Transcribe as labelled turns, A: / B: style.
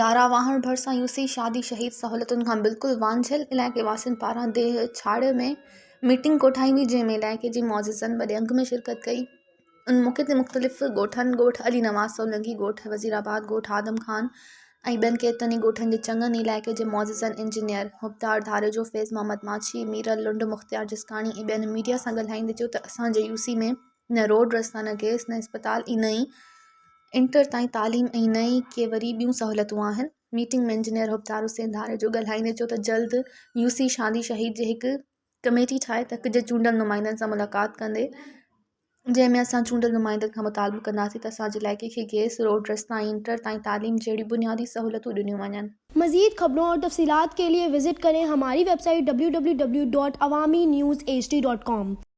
A: दारावाहण भरिसां यूसी शादी शहीद सहूलियतुनि खां बिल्कुलु वांझिल इलाइक़े वासियुनि पारां देह छाड़ में मीटिंग कोठाई हुई, जंहिंमें इलाइक़े जी मुअज़िज़नि वॾे अंग में शिरकत कई। उन मौक़े ते मुख़्तलिफ़ ॻोठनि ॻोठ अली नवाज़ सोलंकी, ॻोठ वज़ीराबाद, ॻोठ आदम ख़ान ऐं ॿियनि केतिरनि ई ॻोठनि जे चङनि इलाइक़े जे मुअज़िज़नि, इंजीनियर मुख़्तार धारेजो, फैज़ मोहम्मद माछी, मीरल लुंड, मुख़्तियार जिसकाणी ऐं ॿियनि मीडिया सां ॻाल्हाईंदे चयो त असांजे यूसी में न रोड रस्ता, न गैस, न इस्पताल ऐं न ई इंटर ताईं तालीम ऐं न ई के वरी ॿियूं सहूलियतूं आहिनि। मीटिंग में इंजीनियर मुख़्तार हुसैन धारेजो ॻाल्हाईंदे चयो त जल्द यूसी शादी शहीद जे हिकु कमेटी ठाहे तक जे चूंडल नुमाइंदनि सां मुलाक़ात कंदे, जंहिंमें असां चूंडल नुमाइंदनि खां मुतालबो कंदासीं त असांजे इलाइक़े खे गैस, रोड रस्ता ऐं इंटर ताईं तालीम जहिड़ी बुनियादी सहूलियतूं ॾिनियूं वञनि।
B: मज़ीद खबरों और तफसीलात के लिए विजिट करें हमारी वेबसाइट www.awamiNewsHD.com।